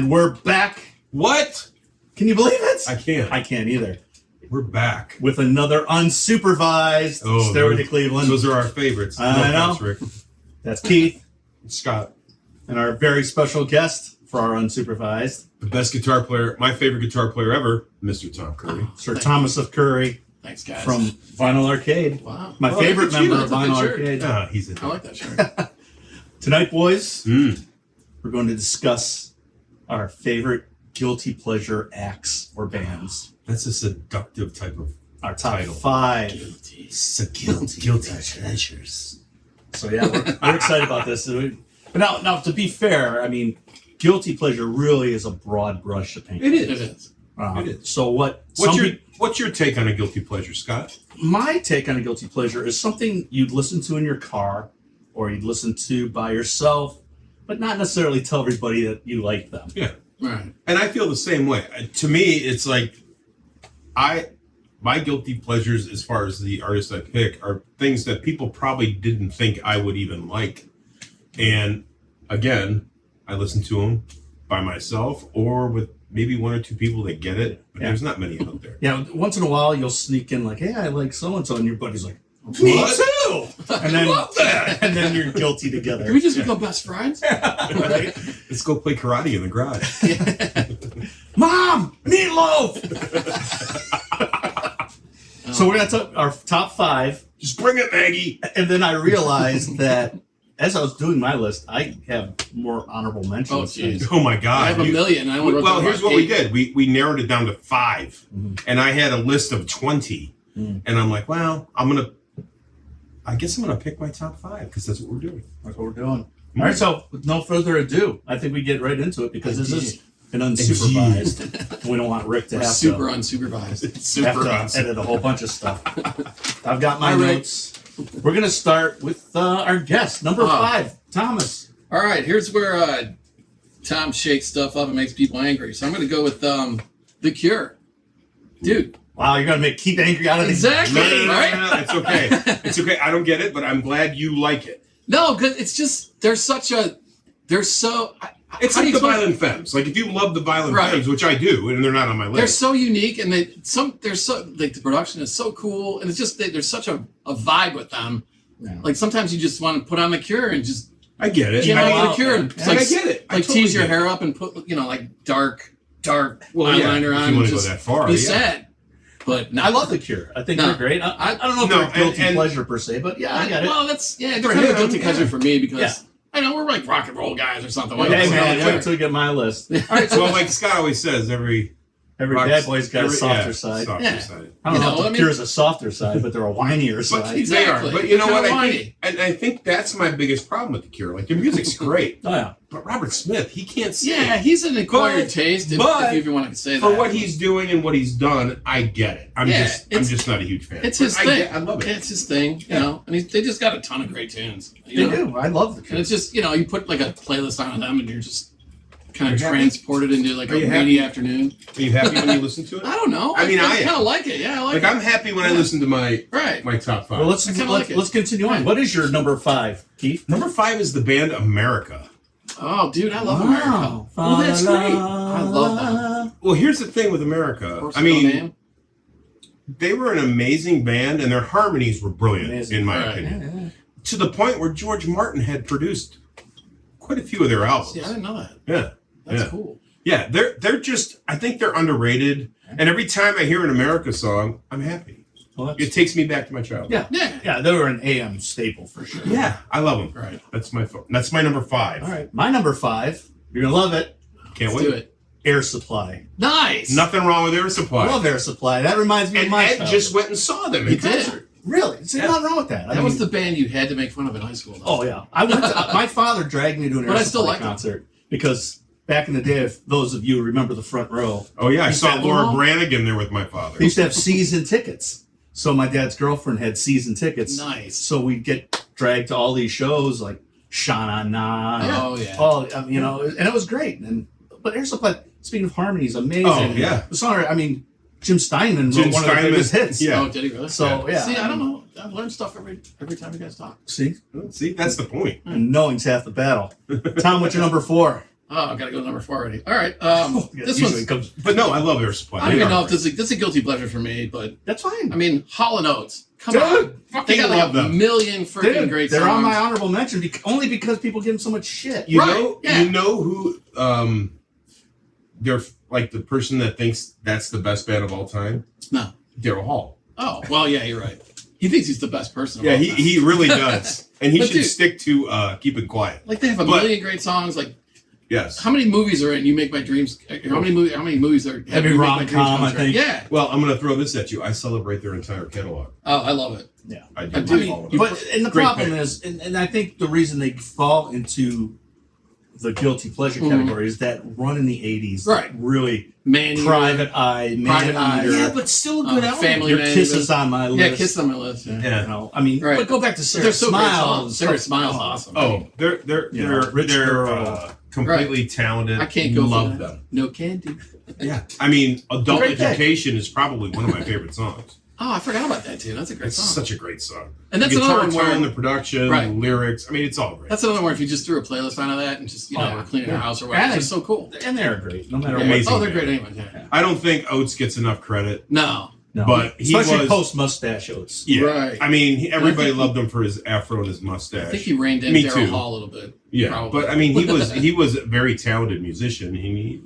And we're back. What? Can you believe it? I can't. I can't either. We're back. With another unsupervised Stairway to Cleveland. Those are our favorites. I know. Thanks, Rick. That's Keith. Scott. And our very special guest for our unsupervised. The best guitar player, my favorite guitar player ever, Mr. Tom Curry. Sir Thomas of Curry. Thanks, guys. From Vinyl Arcade. Wow. My favorite member of Vinyl Arcade. He's a I like that shirt. Tonight, boys, we're going to discuss our favorite guilty pleasure acts or bands. That's a seductive type of our top title. 5 Guilty pleasures. So yeah, we're excited about this. But now, to be fair, I mean, guilty pleasure really is a broad brush to paint. It is. It is. It is. So what's your take on a guilty pleasure, Scott? My take on a guilty pleasure is something you'd listen to in your car or you'd listen to by yourself, but not necessarily tell everybody that you like them. Yeah. Right. And I feel the same way. To me, it's like my guilty pleasures as far as the artists I pick are things that people probably didn't think I would even like. And again, I listen to them by myself or with maybe one or two people that get it, but there's not many out there. Yeah, once in a while you'll sneak in like, hey, I like so-and-so, and your buddy's like, me too! And then, love that! And then you're guilty together. Can we just become best friends? Right? Let's go play karate in the garage. Mom! Meatloaf! So we're going to talk our top 5. Just bring it, Maggie! And then I realized that as I was doing my list, I have more honorable mentions. Oh, jeez. Oh, my God. I have a million. Well, here's what we did. We narrowed it down to 5. And I had a list of 20. And I'm like, well, I guess I'm going to pick my top 5 because that's what we're doing. That's what we're doing. All right, so with no further ado, I think we get right into it because this is an unsupervised. We don't want Rick to have super unsupervised. have to edit a whole bunch of stuff. I've got my notes. We're going to start with our guest, number 5, Thomas. All right, here's where Tom shakes stuff up and makes people angry. So I'm going to go with The Cure. Dude. Wow, you're going to make Keith angry out of these. Exactly, right? No, it's okay. It's okay. I don't get it, but I'm glad you like it. No, because it's just, It's like the Violent Femmes. Like if you love the Violent Femmes, which I do, and they're not on my list. They're so unique, and the production is so cool, and it's just there's such a vibe with them. Yeah. Like sometimes you just want to put on The The Cure and I get it. Like tease your hair up and put like dark eyeliner on. If you want to go that far, be sad. But I love The Cure. I think they're great. I don't know if they're a guilty pleasure per se, but yeah, I get it. Well, they're kind of a guilty pleasure for me because I know we're like rock and roll guys or something. Hey man, wait until you get my list. All right, so like Scott always says, every bad boy's got a softer side. Side. I don't know if The Cure's a softer side, but they're a whinier side. Exactly. But you know what? I think that's my biggest problem with The Cure. Like their music's great. Oh yeah. But Robert Smith, he can't sing. Yeah, he's an acquired taste, if you want to say that. For what he's doing and what he's done, I get it. I'm just not a huge fan. It's his thing. I love it. It's his thing, you know. And they just got a ton of great tunes. They do. I love The Cure. And it's just, you put like a playlist on them and you're just kind of transported into like a rainy afternoon. Are you happy when you listen to it? I don't know. I kind of like it. Yeah, I like it. I'm happy when I listen to my top 5. Well, let's continue on. What is your number 5, Keith? Number 5 is the band America. Oh, dude, I love America. Oh, that's great. I love them. Well, here's the thing with America. They were an amazing band, and their harmonies were brilliant, in my opinion. Yeah. To the point where George Martin had produced quite a few of their albums. See, I didn't know that. Yeah. That's cool. Yeah, they're just, I think they're underrated. And every time I hear an America song, I'm happy. Well, it takes me back to my childhood. Yeah, they were an AM staple for sure. Yeah, I love them. Right. That's my number 5. All right, my number 5. You're gonna love it. Can't Let's wait. do it. Air Supply. Nice. Nothing wrong with Air Supply. I love Air Supply. That reminds me of my Ed just went and saw them in concert. Really? There's nothing wrong with that. That was the band you had to make fun of in high school, though. Oh yeah, I went. My father dragged me to an Air Supply concert because back in the day, if those of you remember the front row. Oh yeah, I saw Laura Branigan there with my father. They used to have season tickets. So my dad's girlfriend had season tickets. Nice. So we'd get dragged to all these shows like Sha Na. Oh yeah. Oh, and it was great. But Air Supply, speaking of harmonies, amazing. Oh yeah. The song, Jim Steinman wrote one of the biggest hits. Yeah. Oh, did he really? So yeah. See, I don't know. I learn stuff every time you guys talk. See, that's the point. And knowing's half the battle. Tom, what's your number 4? Oh, I gotta go to number 4 already. All right. This usually one. comes. But no, I love Air Supply. I don't They even are know if great. this is a guilty pleasure for me, but That's fine. I mean, Hall and Oates. Come Dude, on. They fucking got like love a them. million freaking great songs. They're on my honorable mention only because people give them so much shit. You Right, know, yeah. you know who they're like the person that thinks that's the best band of all time? No. Daryl Hall. Oh, well, yeah, you're right. He thinks he's the best person. of Yeah, all he, time. he really does. And he But should dude- stick to keep it quiet. Like they have a But- million great songs. Like Yes. how many movies are in You Make My Dreams? How many movies are? Every You Make My Dreams rom-com, Come I True? think. Yeah. Well, I'm going to throw this at you. I celebrate their entire catalog. Oh, I love it. Yeah. I do. I do. all of them. But and the Great problem pick. is, and I think the reason they fall into the guilty pleasure Mhm. category is that run in the '80s, Right. Really Man, Private Eye, Private Man Eye. Eater, Yeah, but still a good album. Family Your Man, Kisses on my list. Yeah, Kiss on my list. Yeah. Yeah. You know, I mean, Right. but go back to But Sarah they're so great songs. Smiles. Sarah Smiles, awesome. Oh, they're You know, Rich Girl. completely talented. I can't go Love for that. them. No can do. Yeah. I mean, Adult Great pick. Education is probably one of my favorite songs. Oh, I forgot about that too. That's a great It's song. such a great song. And that's the guitar another one where tone, the production, Right. the lyrics. I mean, it's all great. that's another one. If you just threw a playlist onto that and just Oh, we're cleaning yeah. our house or whatever, And it's just so cool. And they're great, no matter Yeah. Amazing Oh, they're band. great anyway. Yeah. I don't think Oates gets enough credit. No. No. But he especially was- post mustache Oates. Yeah. Right. I mean, everybody think loved him for his afro and his mustache. I think he reined in Me Daryl too. Hall a little bit. Yeah, probably. but I mean, he was a very talented musician. He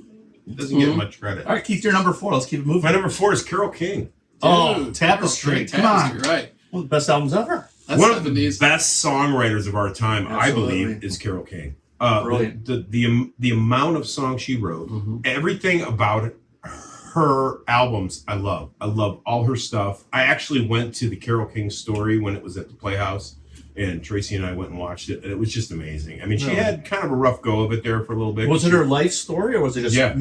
doesn't get Mhm. much credit. All right, Keith, your number 4. Let's keep it moving. My number 4 is Carole King. Oh, Dude, Tapestry. great Come on. Tapestry, right. One of the best albums ever. That's One of the 70s. best songwriters of our time, I Absolutely. believe, is Carole King. Brilliant. The amount of songs she wrote, Mhm. everything about her albums, I love. I love all her stuff. I actually went to the Carole King story when it was at the Playhouse, and Tracy and I went and watched it, and it was just amazing. I mean, she Really? had kind of a rough go of it there for a little bit. Was it her life story or was it just? Yeah.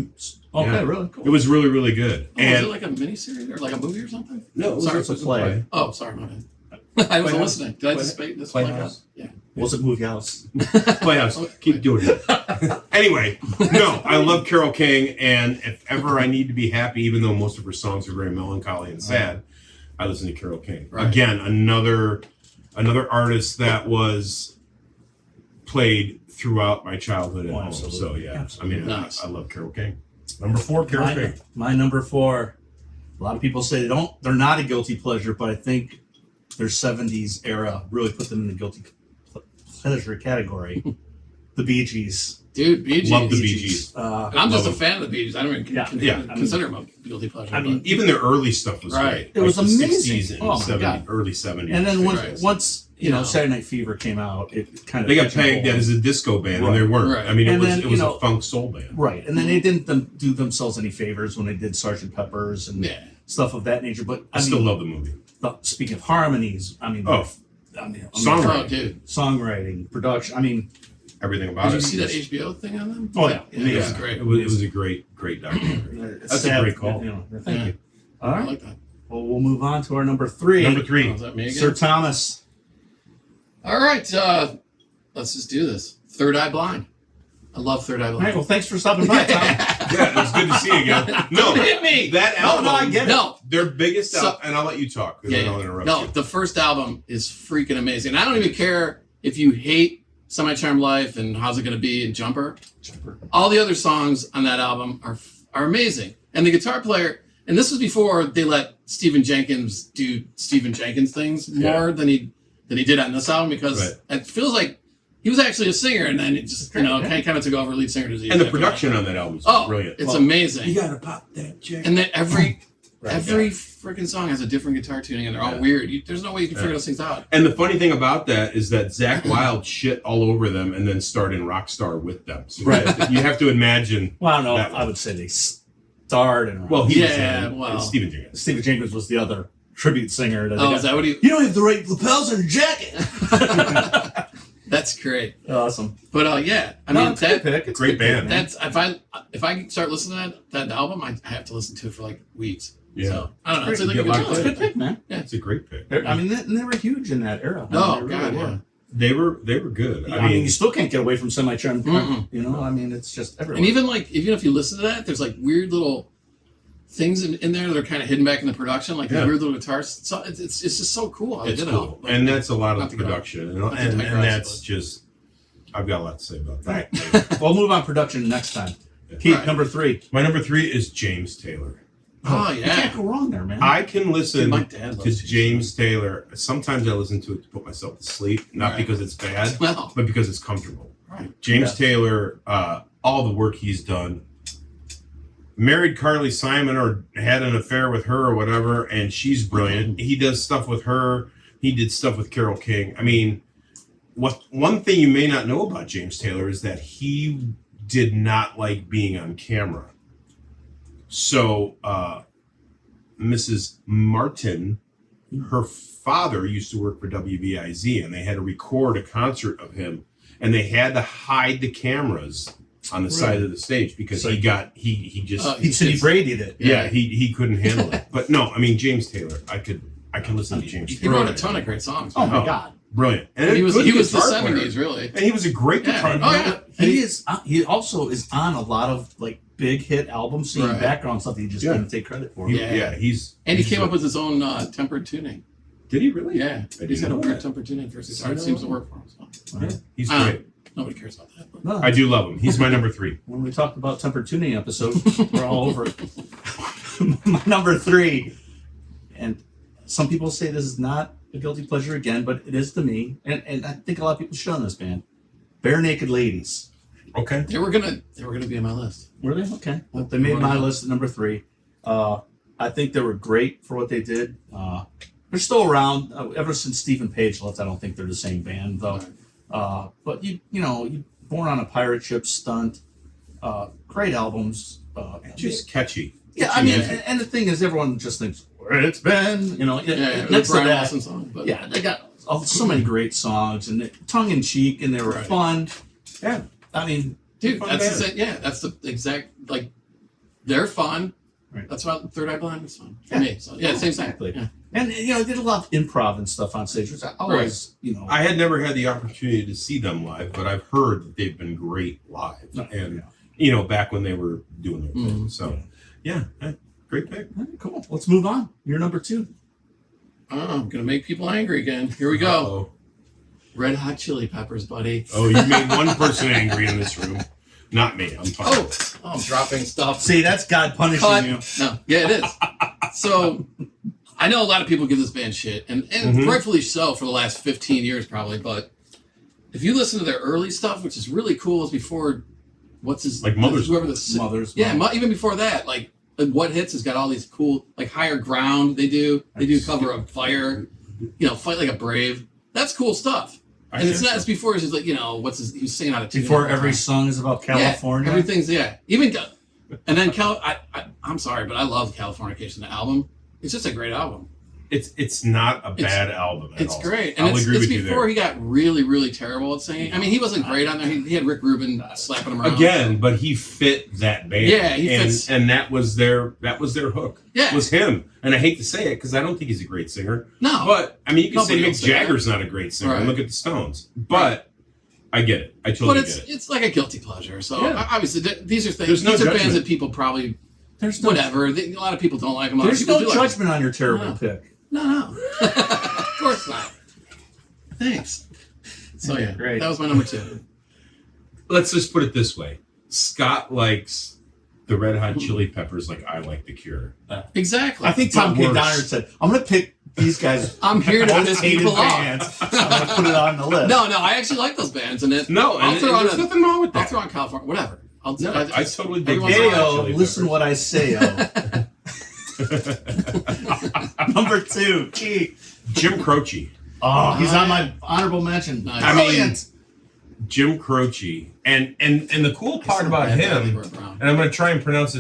Okay, Yeah. really cool. It was really, really good. Oh, and was it like a miniseries or like a movie or something? no, it was, Sorry, it was a play. Oh, sorry, my bad. I wasn't Playhouse. listening. Did I just speak this Playhouse. Yeah. Was it Movie House? Playhouse. Keep doing it. Anyway, no, I love Carole King, and if ever I need to be happy, even though most of her songs are very melancholy and sad, I listen to Carole King. Right. Again, another artist that was played throughout my childhood at Oh, home. absolutely. So yeah, Absolutely. I mean, Nice. I love Carole King. Number 4, Carole King. My number 4. A lot of people say they're not a guilty pleasure, but I think their 70s era really put them in the guilty pleasure category. The Bee Gees. Dude, Bee Gees. Love the Bee Gees. And I'm just Love a fan of the Bee Gees. I don't even Yeah. consider them a guilty pleasure. I mean, but- Even their early stuff was Right. great. It was the amazing. 60s and Oh, my 70s, God. early 70s. And then Right. once You know. Saturday Night Fever came out, it kind of they got pegged as a disco band, and they weren't. Right. I mean, And it then, was you know, a funk soul band. right, and then they didn't do themselves any favors when they did Sgt. Pepper's and Yeah. stuff of that nature. But I still love the movie. Speaking of harmonies, Oh, dude. songwriting, production. I mean, Everything about Did you it. see that HBO thing on them? Oh, yeah. It was Yeah. great. It was a great documentary. it's That's a sad, great call. you know, thank Yeah. you. All I right, like that. well, we'll move on to our number 3. Number Oh, 3. is that me again? Sir Thomas. All right. Let's just do this. Third Eye Blind. I love Third Eye All right, Blind. well, thanks for stopping by, Tom. Yeah, it's good to see you again. No, Don't hit me. that No, album. no, I get it. No. Their biggest So- album, and I'll let you talk because I don't want to interrupt No, you. the first album is freaking amazing. I don't even care if you hate Semi Charmed Life and How's It Gonna Be and Jumper. All the other songs on that album are amazing. And the guitar player, and this was before they let Stephen Jenkins do Stephen Jenkins things more than he did on this album, because it feels like he was actually a singer, and then it just kind of took over lead singer disease. And the production on that album is brilliant. It's amazing. You gotta pop that check. And then every freaking song has a different guitar tuning, and they're all weird. There's no way you can figure those things out. And the funny thing about that is that Zakk Wylde shit all over them and then starred in Rockstar with them. So Right. you have to imagine. Well, I don't know. That I would say they starred in. Well, he Yeah, was well. Stephen Jenkins. Stephen Jenkins was the other tribute singer. That they Oh, got. is that what he? You don't have the right lapels on your jacket. That's great. Awesome. But yeah, I No, mean it's a good that. pick. It's a Great good pick, band. man. That's if I start listening to that album, I have to listen to it for like weeks. Yeah. So I don't know. It's Great. like You a get good locked It's a in. good pick, man. It's a great pick. I mean, they were huge in that era. Oh, They really God, were. yeah. They were good. I mean, you still can't get away from semi-charmed. Mm-mm. You know, I mean, it's just everywhere. And even if you listen to that, there's like weird little things in there that are kind of hidden back in the production, like these weird little guitars. So it's just so cool how they it's did cool. it all. And that's a lot Not of to the go- production. not to And digress, that's but- just, I've got a lot to say about All that. right. We'll move on production next time. Pete, Right. number 3. My number 3 is James Taylor. Oh, You yeah. can't go wrong there, man. I can listen Dude, my dad to loves James Taylor. Sometimes I listen to it to put myself to sleep, not Right. because it's bad, Well, but because it's comfortable. right. James Yeah. Taylor, all the work he's done, married Carly Simon or had an affair with her or whatever, and she's brilliant. He does stuff with her. He did stuff with Carole King. I mean, one thing you may not know about James Taylor is that he did not like being on camera. So, Mrs. Martin, her father used to work for WBIZ, and they had to record a concert of him, and they had to hide the cameras on the side of the stage because So- he just he said he Brady'd it. yeah, he couldn't handle it. But no, I mean James Taylor, I can listen to James He Taylor. wrote a ton of great songs. Oh, man. my God. Brilliant. And He was a good the guitar player. 70s, really. And he was a great Yeah. guitar Oh, player. yeah. He is. He also is on a lot of like big hit albums, seeing Right. background stuff that he just Yeah. didn't take credit for. Yeah. He's And he he's came a- up with his own tempered tuning. Did he really? Yeah. I He's got didn't a know weird that. tempered tuning for his guitar. I It know seems to that. work for him. So. Yeah, he's Ah. great. Nobody cares about that. But. No, I do love him. He's my number 3. when we talked about tempered tuning episode, we're all over it. My number 3, and some people say this is not a guilty pleasure again, but it is to me, and I think a lot of people should on this band. Barenaked Ladies. Okay. They were gonna be on my list. Were they? Okay. Well, they made my list at number 3. I think they were great for what they did. They're still around ever since Stephen Page left. I don't think they're the same band though. But you Born on a Pirate Ship, Stunt, great albums. Just catchy. Yeah, I mean, and the thing is, everyone just thinks where it's been. Yeah, next to Brian that, Wilson song. But yeah, they got so many great songs and tongue in cheek, and they were Right. fun. Yeah. I mean, dude, Fun that's band. that's the exact they're fun. Right. That's why Third Eye Blind is fun for Yeah. me. So yeah, same thing. Exactly. Yeah. and they did a lot of improv and stuff on stage, which I always, I had never had the opportunity to see them live, but I've heard that they've been great live. And back when they were doing their thing. So yeah, great pick. All right, cool. Let's move on. You're number 2. Oh, I'm gonna make people angry again. Here we go. Uh-oh. Red Hot Chili Peppers, buddy. Oh, you made one person angry in this room. Not me. I'm fine. Oh, I'm dropping stuff. See, that's God punishing Cut. you. No, yeah, it is. So, I know a lot of people give this band shit, and Mhm. rightfully so for the last 15 years probably, but if you listen to their early stuff, which is really cool, is before, what's his... Like Mother's whoever the... Mother's Yeah, Milk. even before that, like What Hits has got all these cool, like Higher Ground they do. They do a cover of Fire, Fight Like a Brave. That's cool stuff. And it's not. It's before he's like, he was singing out of tune. Before all the every time. song is about California. Yeah, everything's even. And then I'm sorry, but I love Californication, the album. It's just a great album. It's not a bad album at It's all. great, and I'll it's agree with you before there. he got really, really terrible at singing. I mean, he wasn't great on there. He had Rick Rubin slapping him around. Again, but he fit that band. Yeah, he fits. and that was their hook. Yeah. Was him. And I hate to say it because I don't think he's a great singer. No, But I mean, you can say Nobody Mick will say that. Jagger's not a great singer. Right. Look at the Stones. But I get it. I but totally get it. it's like a guilty pleasure. So Yeah. obviously, these are things. There's no these are bands judgment. that people probably There's no, whatever. A lot of people don't like them. A lot of There's people no do like them. judgment on your terrible No. pick. No, of course not. Thanks. So yeah, Great. that was my number 2. Let's just put it this way. Scott likes the Red Hot Chili Peppers like I like The Cure. Exactly. I think Tom But K. worse. Donner said, "I'm going to pick these guys." I'm here to most piss hated people off. bands. I'm going to put it on the list. No, I actually like those bands, and No, I'll and throw on there's nothing wrong with I'll that. throw on California, whatever. I'll do. No, I totally dig everyone's Red like, Hot Heyo, Chili listen Peppers. what I say. Number 2, Key. Jim Croce. Oh, he's on my honorable mention. Nice. I mean, Brilliant. Jim Croce. And the cool part about Bad him, Bradley Brown. and I'm going to try and pronounce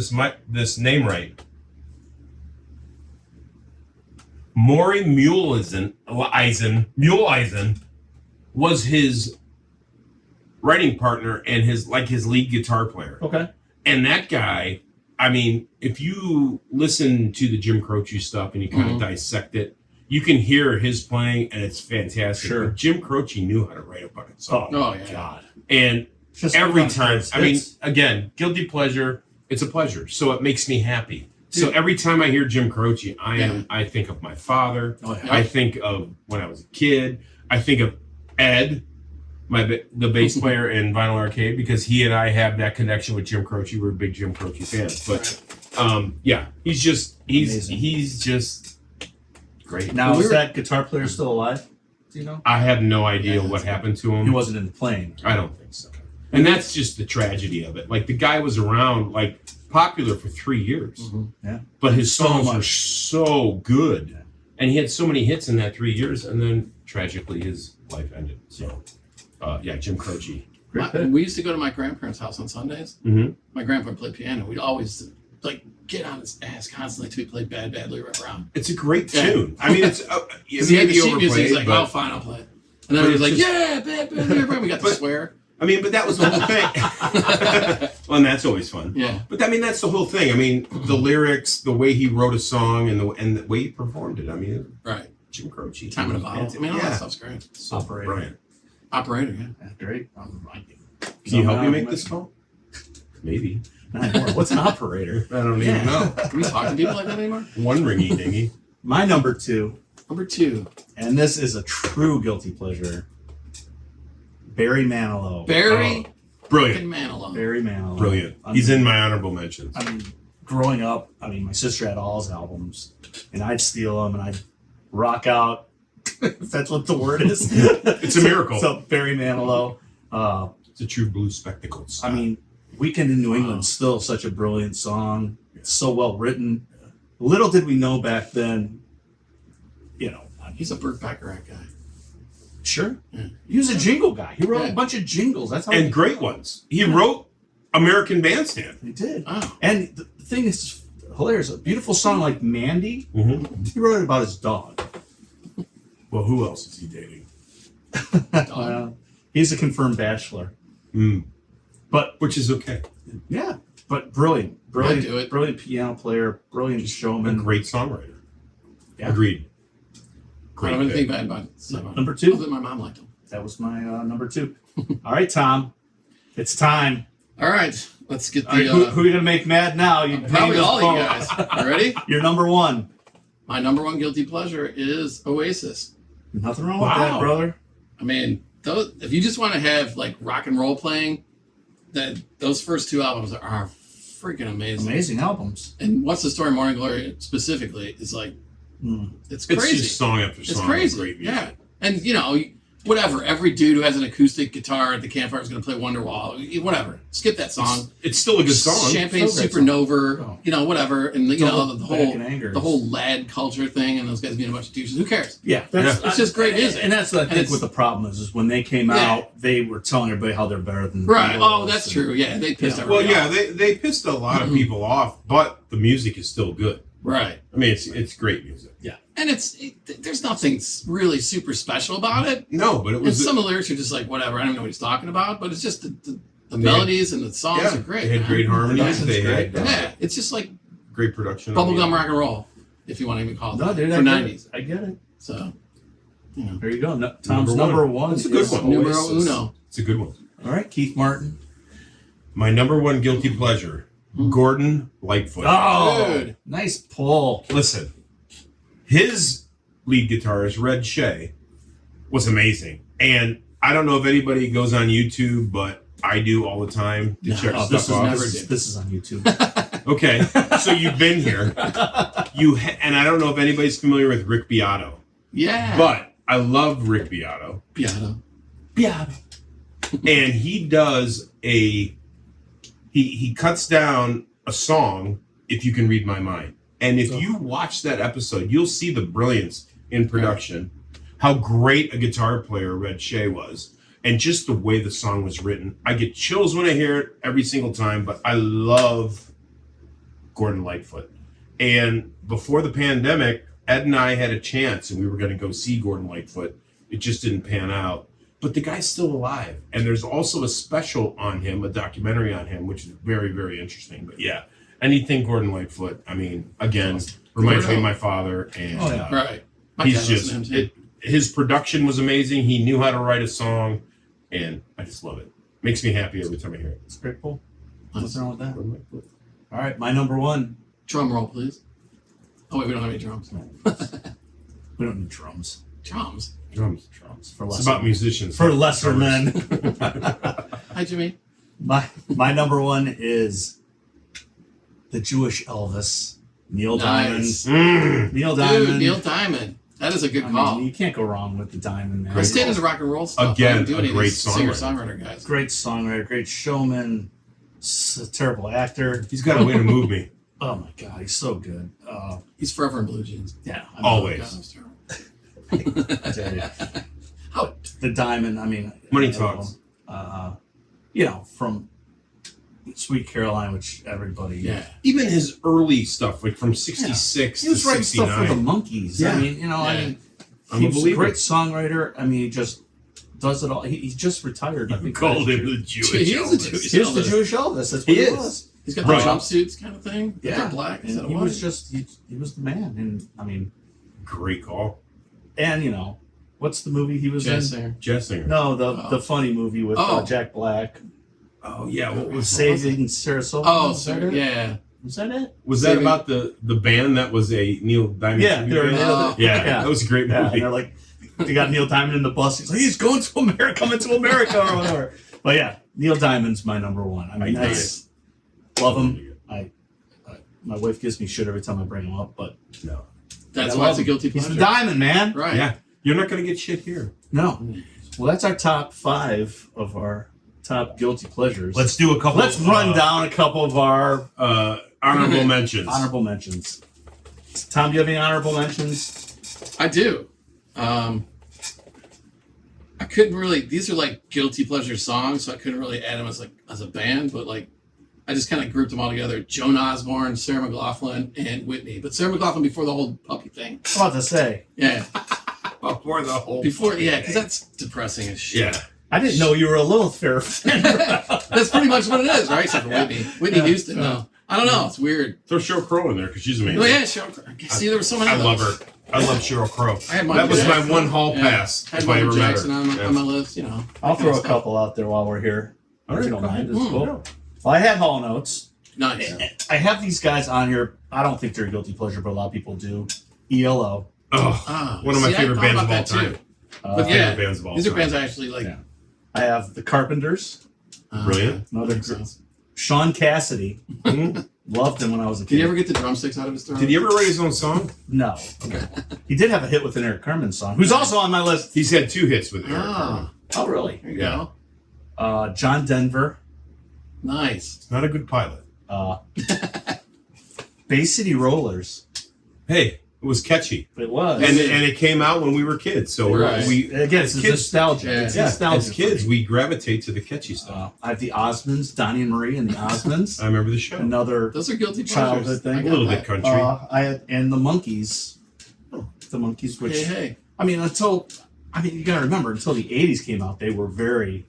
this name right. Maury Muleisen was his writing partner and his lead guitar player. Okay. And that guy, I mean, if you listen to the Jim Croce stuff and you kind of dissect it, you can hear his playing and it's fantastic. Sure. But Jim Croce knew how to write a fucking song. Oh yeah. God. And Just every one time, hits. I mean, again, guilty pleasure, it's a pleasure. So it makes me happy. So Dude. every time I hear Jim Croce, Yeah. I think of my father. Oh, yeah. I think of when I was a kid. I think of Ed the bass player in Vinyl Arcade, because he and I have that connection with Jim Croce. We're big Jim Croce fans. But yeah, he's just great. Now, is that guitar player still alive? Do you know? I have no idea what happened to him. He wasn't in the plane. I don't think so. And that's just the tragedy of it. Like, the guy was around, like, popular for 3 years. Mm-hmm. Yeah. But his songs were so good. Yeah. And he had so many hits in that 3 years, and then tragically his life ended. So, Jim Croce. We used to go to my grandparents' house on Sundays. Mm-hmm. My grandpa played piano. We'd always like get on his ass constantly till he played Bad Badly Right Around. It's a great tune. I mean, it's because he had the sheet music. He's like, "Oh, fine, I'll play it." And then he was like, "Yeah, Bad Badly Right Around." We got to swear. I mean, but that was the whole thing. Well, and that's always fun. Yeah. But I mean, that's the whole thing. I mean, the lyrics, the way he wrote a song, and the way he performed it. I mean, right. Jim Croce. Time in a Bottle. I mean, all that stuff's great. So Operator. Operator, yeah. Great. Can you help me make this call? Maybe. What's an operator? I don't even know. Can we talk to people like that anymore? One ringy dingy. My number two. And this is a true guilty pleasure. Barry Manilow. Brilliant. Manilow. Barry Manilow. Brilliant. He's in my honorable mentions. I mean, growing up, my sister had all his albums, and I'd steal them, and I'd rock out. If that's what the word is. It's a miracle. So Barry Manilow. It's a true blue spectacles. I mean, Weekend in New England, still such a brilliant song. It's so well written. Little did we know back then, he's a Burt Bacharach guy. Sure. Yeah. He was a jingle guy. He wrote a bunch of jingles. That's how great ones. He wrote American Bandstand. He did. Oh. And the thing is hilarious. A beautiful song like Mandy, Mm-hmm. he wrote it about his dog. Well, who else is he dating? He's a confirmed bachelor. Mm. But which is okay. Yeah. But brilliant piano player, brilliant A showman. great songwriter. Yeah. Agreed. I don't really think bad about it. Number two. My mom liked him. That was my number two. All right, Tom. It's time. All right. Let's get the... who are you going to make mad now? Probably all you guys. You ready? You're number one. My number one guilty pleasure is Oasis. Nothing wrong with that, brother. I mean, if you just want to have like rock and roll playing, those first two albums are freaking amazing. Amazing albums. And What's the Story, Morning Glory specifically is like, it's crazy. It's just song after song. It's crazy. Great music. Yeah. And whatever. Every dude who has an acoustic guitar at the campfire is going to play Wonderwall. Whatever. Skip that song. It's still a good song. Champagne Supernova. Whatever. And the whole lad culture thing, and those guys being a bunch of douches. Who cares? Yeah, it's just great music. And that's what I think what the problem is when they came out, they were telling everybody how they're better than the right. Beatles. Oh, that's true. Yeah, they pissed everybody off. They pissed a lot of people off, but the music is still good. Right. I mean, it's great music. Yeah. And there's nothing really super special about it. No, but it was... And some of the lyrics are just like, whatever, I don't know what he's talking about, but it's just the melodies and the songs are great. They had great harmonies. It's just like... Great production. Bubblegum rock and roll, if you want to even call it that. For 90s. I get it. So, there you go. Tom's number one. It's a good one. Numero uno. It's a good one. All right, Keith Martin. My number one guilty pleasure, Gordon Lightfoot. Oh, dude. Nice pull. Listen, his lead guitarist, Red Shea, was amazing. And I don't know if anybody goes on YouTube, but I do all the time to check stuff out. This is on YouTube. Okay, so you've been here. And I don't know if anybody's familiar with Rick Beato. Yeah. But I love Rick Beato. Beato. And he does he cuts down a song, If You Can Read My Mind. And if you watch that episode, you'll see the brilliance in production, how great a guitar player Red Shea was, and just the way the song was written. I get chills when I hear it every single time, but I love Gordon Lightfoot. And before the pandemic, Ed and I had a chance, and we were going to go see Gordon Lightfoot. It just didn't pan out. But the guy's still alive. And there's also a special on him, a documentary on him, which is very, very interesting. But yeah, anything Gordon Lightfoot, I mean, again, reminds me of my father. And right. He's just, his production was amazing. He knew how to write a song, and I just love it. Makes me happy every time I hear it. It's pretty cool. What's wrong with that? All right, my number one. Drum roll, please. Oh, wait, we don't have any drums. We don't need drums. Drums? Drums. For It's lesser about musicians. for lesser men. Hi, Jimmy. My number one is the Jewish Elvis, Neil Nice. Diamond. Neil Diamond. Dude, Neil Diamond. That is a good I call. mean, you can't go wrong with the Diamond Man. I stayed into rock and roll stuff. Again, I didn't do any a of great these songwriter. singer-songwriter guys. Great songwriter, great showman, a terrible actor. He's got a way to move me. Oh my God, he's so good. He's forever in blue jeans. Yeah, I mean, Always. God, that was terrible. I tell you. How? The Diamond. I mean, Money you know, talks. From Sweet Caroline, which everybody. Yeah. Even his early stuff, like from 66 He to was writing stuff for the 69. Monkees. Yeah. I mean, he was a Unbelievable. great songwriter. I mean, he just does it all. He just retired. I think Called last him year. the Jewish He is a Elvis. Jewish- He was the Elvis. Jewish Elvis. That's what He he is. was. He's got Right. the jumpsuits kind of thing. Yeah, They're black. Is and that he what? was just he was the man. And I mean, Great call. and what's the movie he was jazz in? singer. Jazz singer. No, the funny movie with Oh. Jack Black. Oh, yeah. What It was was Saving Sarasota. Oh, Was that sorry. it? Yeah. Was that it? Was that Saving- about the band that was a Neil Diamond? Yeah, tribute they were band? Oh. Yeah, Yeah. that was a great Yeah, and movie. they're like, they got Neil Diamond in the bus. He's like, he's going to America, coming to America, or whatever. But yeah, Neil Diamond's my number one. I mean, Nice. love him. My wife gives me shit every time I bring him up, but No. That's I why love it's a him. guilty He's pleasure. the Diamond, man. Right. Yeah, you're not going to get shit here. No. Well, that's our top 5 of our top guilty pleasures. Let's do a couple. Let's run down a couple of our honorable mentions. honorable mentions. Tom, do you have any honorable mentions? I do. I couldn't really. These are like guilty pleasure songs, so I couldn't really add them as a band. But like, I just kind of grouped them all together: Joan Osborne, Sarah McLachlan, and Whitney. But Sarah McLachlan before the whole puppy thing. I was about to say, Yeah, Before the whole. because that's depressing as shit. Yeah. I didn't know you were a little fair fan. That's pretty much what it is, right? Except for Whitney. Whitney Houston, though. I don't know. It's weird. Throw Cheryl Crow in there because she's amazing. Oh yeah, Cheryl. See, there was so many. I of love those. her. I love Cheryl Crow. I had That was my Jackson. one hall Yeah. pass I had if I ever Michael met her. Jackson on my list. I'll throw a Stuff. couple out there while we're here. All If right, you don't go mind. ahead. It's cool. No. Well, I had Hall Notes. Nice. I have these guys on here. I don't think they're a guilty pleasure, but a lot of people do. ELO. Oh, Ah, one of my see, I favorite thought bands about of all that too. time. But favorite yeah, bands of all these are time. bands I actually like. Yeah. I have the Carpenters. Brilliant. Another Makes gr- sense. Sean Cassidy. Loved him when I was a kid. Did he ever get the drumsticks out of his throat? Did he ever write his own song? No. He did have a hit with an Eric Carmen song, who's also on my list. He's had 2 hits with Eric Carmen. Ah, Oh, really? there you Yeah. go. John Denver. Nice. Not a good pilot. Bay City Rollers. Hey, it was catchy. It was. And it came out when we were kids. So Right. we again, it's kids- nostalgia. Yeah. It's yeah, nostalgia. as kids, we gravitate to the catchy stuff. I have the Osmonds, Donnie and Marie and the Osmonds. I remember the show. Another Those are guilty Childhood pleasures. thing. I A got little that. bit country. I had and the Monkees. The Monkees, which Hey. I mean, you gotta remember, until the '80s came out, they were very,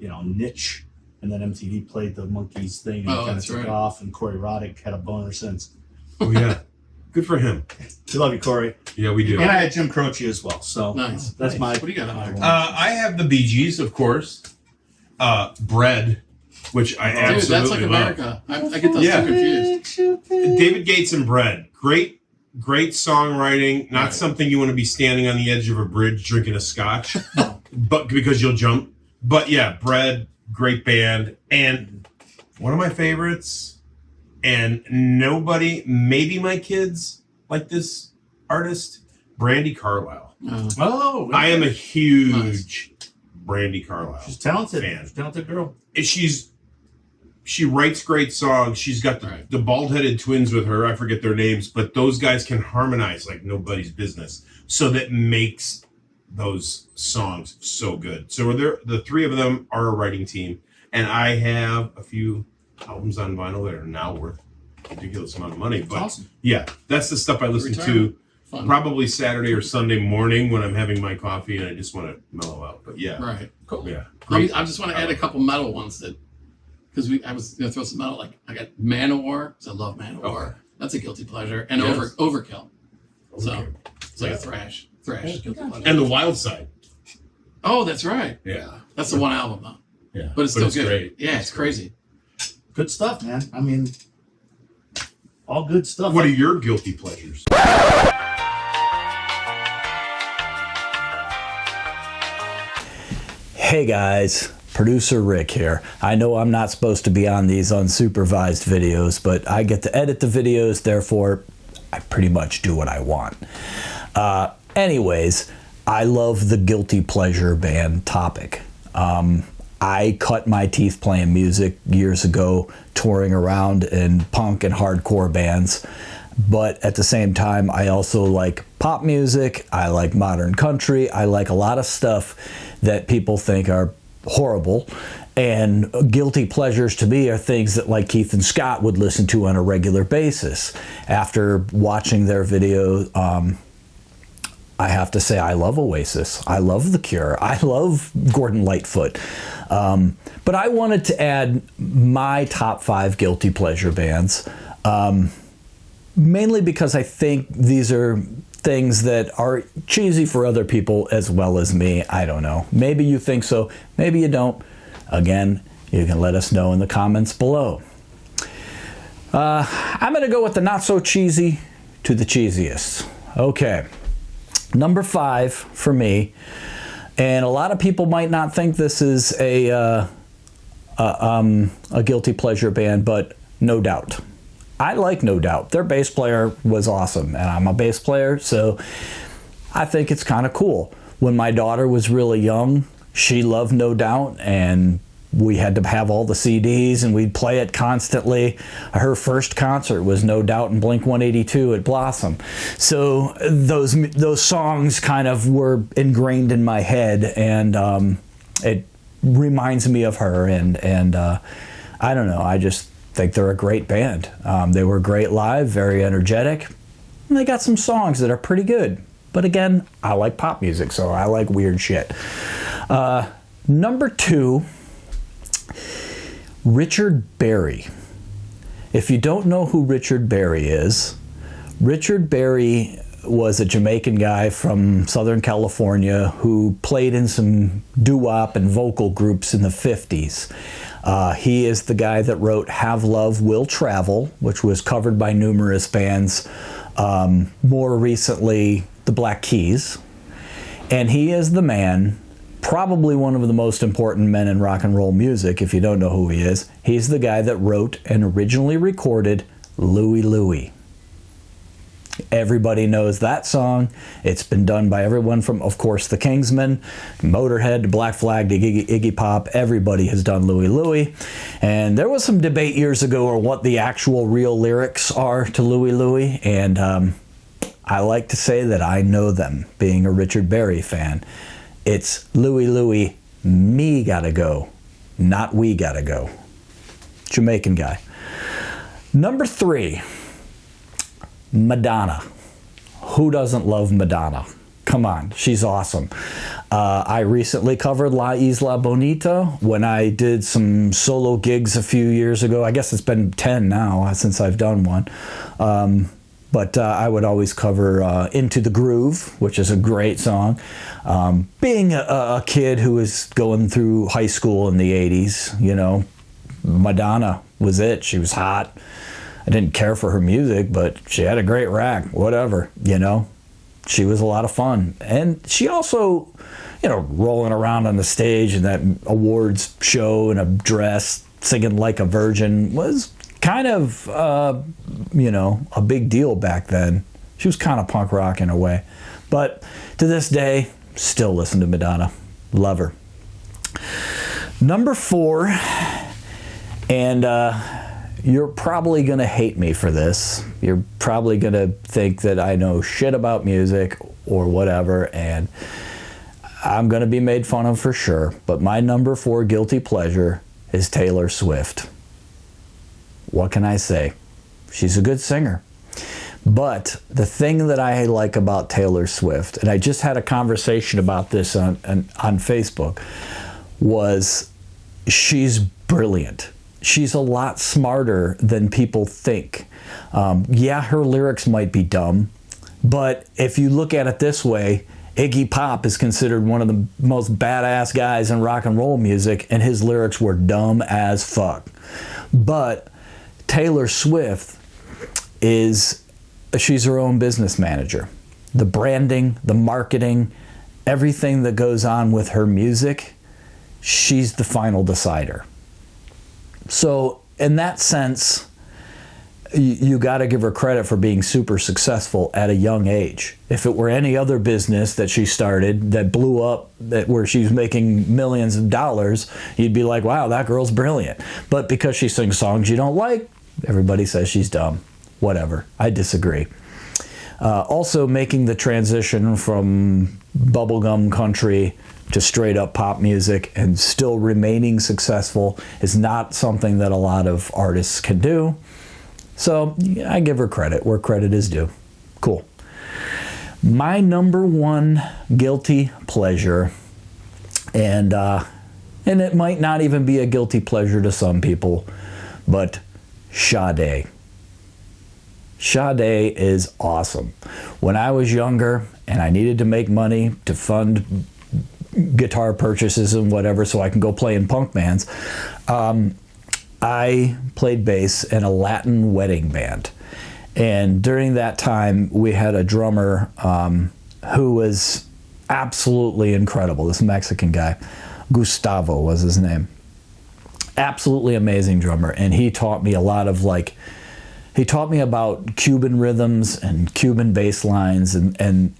niche. And then MTV played the Monkees thing and Oh, kind of that's took right. off. And Corey Roddick had a boner since. Oh yeah, good for him. We love you, Corey. Yeah, we do. And I had Jim Croce as well. So Nice. that's my. What do you got on there? I have the Bee Gees, of course. Bread, which I Dude, absolutely that's like love. America. I get those Yeah. two confused. David Gates and Bread, great songwriting. Not Right. something you want to be standing on the edge of a bridge drinking a scotch, but because you'll jump. But yeah, Bread, great band, and one of my favorites. And nobody, maybe my kids, like this artist, Brandy Carlisle. Oh, I am a huge Brandy Carlisle. She's talented. fan. She's a talented girl. She writes great songs. She's got Right. the bald-headed twins with her. I forget their names, but those guys can harmonize like nobody's business. So that makes those songs so good. So the 3 of them are a writing team, and I have a few albums on vinyl that are now worth a ridiculous amount of money. But Awesome. yeah, that's the stuff I listen Retirement. to Fun. probably Saturday or Sunday morning when I'm having my coffee and I just want to mellow out. But yeah, Right. Cool. yeah, I just want to add a couple metal ones because I was going to throw some metal. Like I got Manowar because I love Manowar. Okay. That's a guilty pleasure. And Yes. Overkill. So Okay. it's like a thrash guilty pleasure. And the Wild Side. Oh, that's right. Yeah, That's the one album though. yeah, But it's still good. great. Yeah, it's crazy. Good stuff, man. I mean, all good stuff. What are your guilty pleasures? Hey guys, producer Rick here. I know I'm not supposed to be on these unsupervised videos, but I get to edit the videos, therefore I pretty much do what I want. Anyways, I love the guilty pleasure band topic. I cut my teeth playing music years ago, touring around in punk and hardcore bands. But at the same time, I also like pop music, I like modern country, I like a lot of stuff that people think are horrible. And guilty pleasures to me are things that like Keith and Scott would listen to on a regular basis. After watching their video, I have to say I love Oasis, I love The Cure, I love Gordon Lightfoot. But I wanted to add my top 5 guilty pleasure bands. Mainly because I think these are things that are cheesy for other people as well as me. I don't know. Maybe you think so. Maybe you don't. Again, you can let us know in the comments below. I'm going to go with the not so cheesy to the cheesiest. Okay. Number 5 for me. And a lot of people might not think this is a guilty pleasure band, but No Doubt. I like No Doubt. Their bass player was awesome, and I'm a bass player, so I think it's kind of cool. When my daughter was really young, she loved No Doubt, and we had to have all the CDs, and we'd play it constantly. Her first concert was No Doubt and Blink-182 at Blossom. So those songs kind of were ingrained in my head, and it reminds me of her, and I don't know, I just think they're a great band. They were great live, very energetic, and they got some songs that are pretty good. But again, I like pop music, so I like weird shit. Number 2, Richard Berry. If you don't know who Richard Berry is, Richard Berry was a Jamaican guy from Southern California who played in some doo-wop and vocal groups in the 50s. He is the guy that wrote Have Love Will Travel, which was covered by numerous bands, more recently the Black Keys. And he is the man, probably one of the most important men in rock and roll music, if you don't know who he is. He's the guy that wrote and originally recorded Louie Louie. Everybody knows that song. It's been done by everyone from, of course, the Kingsmen, Motorhead, to Black Flag, to Iggy Pop. Everybody has done Louie Louie. And there was some debate years ago on what the actual real lyrics are to Louie Louie. And I like to say that I know them, being a Richard Berry fan. It's Louie Louie, me gotta go, not we gotta go. Jamaican guy. Number 3. Madonna. Who doesn't love Madonna? Come on, she's awesome. I recently covered La Isla Bonita when I did some solo gigs a few years ago. I guess it's been 10 now since I've done one. But I would always cover Into the Groove, which is a great song. Being a kid who was going through high school in the 80s, you know, Madonna was it. She was hot. I didn't care for her music, but she had a great rack, whatever, you know. She was a lot of fun. And she also, you know, rolling around on the stage in that awards show in a dress, singing like a virgin, was kind of, you know, a big deal back then. She was kind of punk rock in a way. But to this day, still listen to Madonna. Love her. Number 4, and you're probably going to hate me for this. You're probably going to think that I know shit about music or whatever, and I'm going to be made fun of for sure. But my number 4 guilty pleasure is Taylor Swift. What can I say? She's a good singer. But the thing that I like about Taylor Swift, and I just had a conversation about this on Facebook, was she's brilliant. She's a lot smarter than people think. Yeah, her lyrics might be dumb, but if you look at it this way, Iggy Pop is considered one of the most badass guys in rock and roll music, and his lyrics were dumb as fuck. But Taylor Swift she's her own business manager. The branding, the marketing, everything that goes on with her music she's the final decider. So in that sense, you got to give her credit for being super successful at a young age. If it were any other business that she started that blew up, where she's making millions of dollars, you'd be like, wow, that girl's brilliant. But because she sings songs you don't like, everybody says she's dumb. Whatever. I disagree. Also, making the transition from bubblegum country to straight up pop music and still remaining successful is not something that a lot of artists can do. So I give her credit where credit is due. Cool. My number one guilty pleasure, and it might not even be a guilty pleasure to some people, but Sade. Sade is awesome. When I was younger and I needed to make money to fund guitar purchases and whatever so I can go play in punk bands, I played bass in a Latin wedding band. And during that time, we had a drummer who was absolutely incredible. This Mexican guy, Gustavo was his name. Absolutely amazing drummer. And he taught me a lot of he taught me about Cuban rhythms and Cuban bass lines, and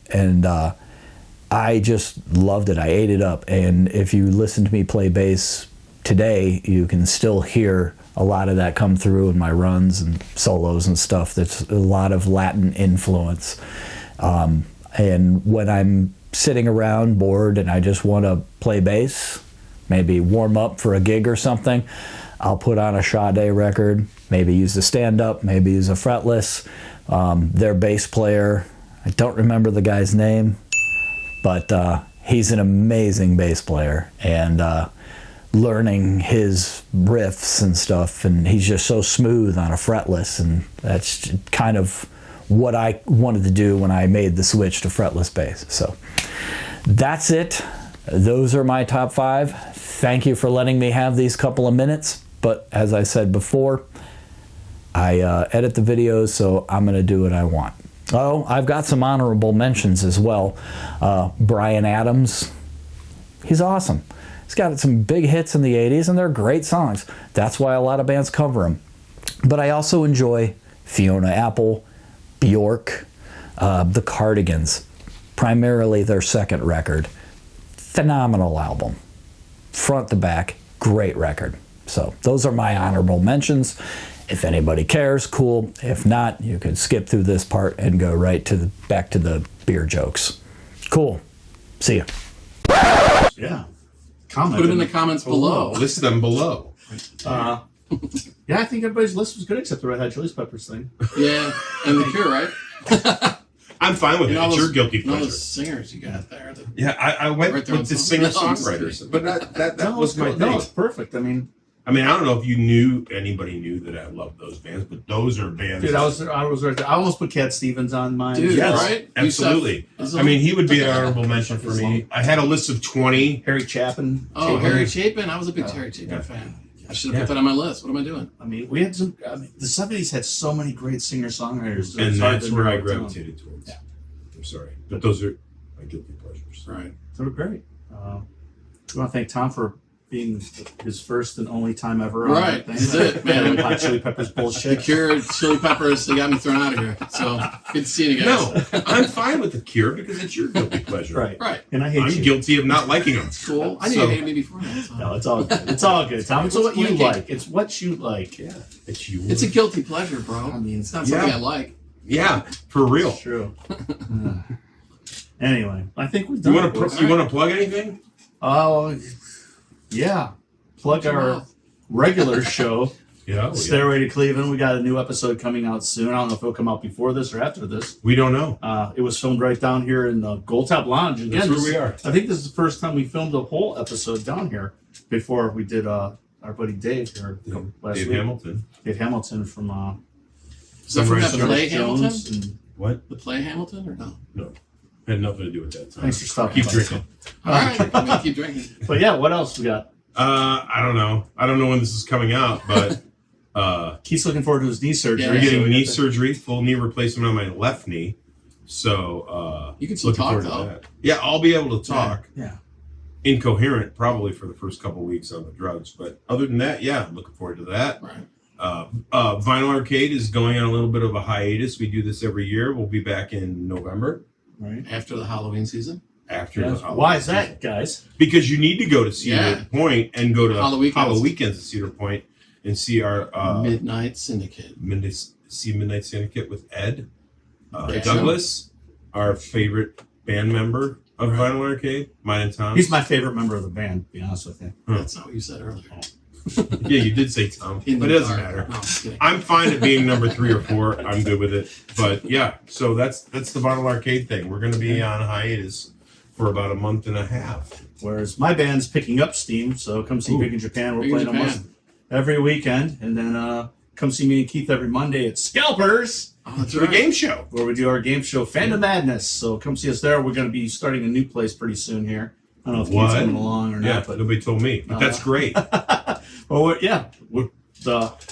I just loved it. I ate it up. And if you listen to me play bass today, you can still hear a lot of that come through in my runs and solos and stuff. That's a lot of Latin influence. And when I'm sitting around bored and I just want to play bass, maybe warm up for a gig or something, I'll put on a Sade record, maybe use a stand-up, maybe use a fretless. Their bass player, I don't remember the guy's name, but he's an amazing bass player, and learning his riffs and stuff, and he's just so smooth on a fretless, and that's kind of what I wanted to do when I made the switch to fretless bass. So that's it. Those are my top 5. Thank you for letting me have these couple of minutes, but as I said before, I edit the videos, so I'm going to do what I want. Oh, I've got some honorable mentions as well. Bryan Adams, he's awesome. He's got some big hits in the 80s, and they're great songs. That's why a lot of bands cover him. But I also enjoy Fiona Apple, Bjork, the Cardigans, primarily their second record. Phenomenal album. Front to back, great record. So those are my honorable mentions. If anybody cares, cool. If not, you can skip through this part and go right to back to the beer jokes. Cool. See ya. Yeah. Comment. Put them in the comments below. List them below. Yeah, I think everybody's list was good except the Red Hot Chili Peppers thing. Yeah, and the Cure, right? I'm fine with it. It's your guilty All pleasure. those singers you got there. Yeah, I went Right there with the on singer-songwriters, but that was my thing. No, it's perfect. I mean, I don't know if anybody knew that I loved those bands, but those are bands. dude, I was right there. I almost put Cat Stevens on mine. Dude, Yes, right? absolutely. He would be an honorable mention for me. I had a list of 20. Harry Chapin. Oh, Harry Chapin. I was a big Harry Chapin fan. I should have put that on my list. What am I doing? I mean, we had some. I mean, the 70s had so many great singer-songwriters. And that's where I narrow it down. gravitated towards. Yeah. I'm sorry. But those are my guilty pleasures. Right. They were great. We want to thank Tom for being his first and only time ever. Right. On That's it, man. Hot Chili Peppers The bullshit. Cure, Chili Peppers, they got me thrown out of here. So good to see you guys. No, I'm fine with the Cure because it's your guilty pleasure. Right. Right. And I hate I'm you. guilty of not liking them. Cool. I knew So- you hated me before that. So. No, it's all good. It's all good, Tom. It's what you like. It's what you like. Yeah, it's you. It's a guilty pleasure, bro. I mean, It's not something yeah. I like. Yeah, for real. It's true. Anyway, I think we've You done want it, boys. to plug anything? Oh, yeah. Plug our regular show, Yeah. Stairway to Cleveland. We got a new episode coming out soon. I don't know if it'll come out before this or after this. We don't know. It was filmed right down here in the Gold Top Lounge. Again, That's where this- we are. I think this is the first time we filmed a whole episode down here before we did our buddy Dave here last Dave week. Hamilton. Dave Hamilton from Is that from that Sunrise play Jones Hamilton? and- What? The play Hamilton or no? No. Had nothing to do with that. Thanks for stopping Keep by. drinking. All right. I'm going to keep drinking. But yeah, what else we got? I don't know. I don't know when this is coming out, but Keith's looking forward to his knee surgery. Yeah. we're getting So we knee got the- surgery, full knee replacement on my left knee. So You can still looking talk, forward to though. that. Yeah, I'll be able to talk. Yeah. incoherent probably for the first couple weeks on the drugs. But other than that, yeah, I'm looking forward to that. Right. Vinyl Arcade is going on a little bit of a hiatus. We do this every year. We'll be back in November Right. After the Halloween season. after Yeah. the holiday Why is season. that, guys? Because you need to go to Cedar Yeah. Point and go to Hollow Weekends at Cedar Point and see our Midnight Syndicate. Midnight Syndicate with Ed Great Douglas, our favorite band member of Right. Vinyl Arcade, mine and Tom. He's my favorite member of the band, to be honest with you. That's not what you said earlier. Yeah, you did say Tom, In but the it doesn't dark. matter. No, I'm just kidding. I'm fine at being number 3 or 4. I'm good with it. But yeah, so that's the Vinyl Arcade thing. We're going to be on hiatus for about a month and a half. Whereas my band's picking up steam, so come see Ooh. Big in Japan. We're Big in playing almost Japan. every weekend, and then come see me and Keith every Monday at Scalpers, Oh, that's To the right. game show. where we do our game show, Fandom Madness. So come see us there. We're going to be starting a new place pretty soon here. I don't know if Keith's What? coming along or Yeah, not, but nobody told me. But that's great. well, we're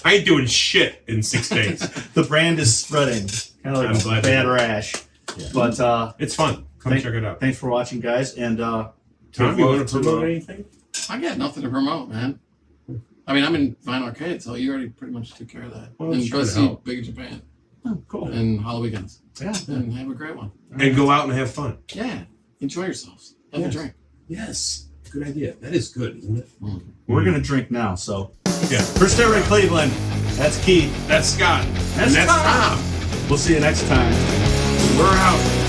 I ain't doing shit in 6 days. the brand is spreading, kind of I'm like a glad bad to- rash. Yeah. But It's fun. Come check it out. thanks for watching, guys, and Tom, you want to promote anything? I got nothing to promote, man. I mean, I'm in Vinyl Arcade, so you already pretty much took care of that. Well, and try go to see help. Big in Japan Oh, cool. and Hollow Weekends. Yeah. And have a great one. And go out and have fun. Yeah. Enjoy yourselves. Have Yes. a drink. Yes. Good idea. That is good, isn't it? We're gonna drink now. So Yeah. for Stairway Cleveland, that's Keith. That's Scott. That's and that's Tom. Tom. We'll see you next time. We're out.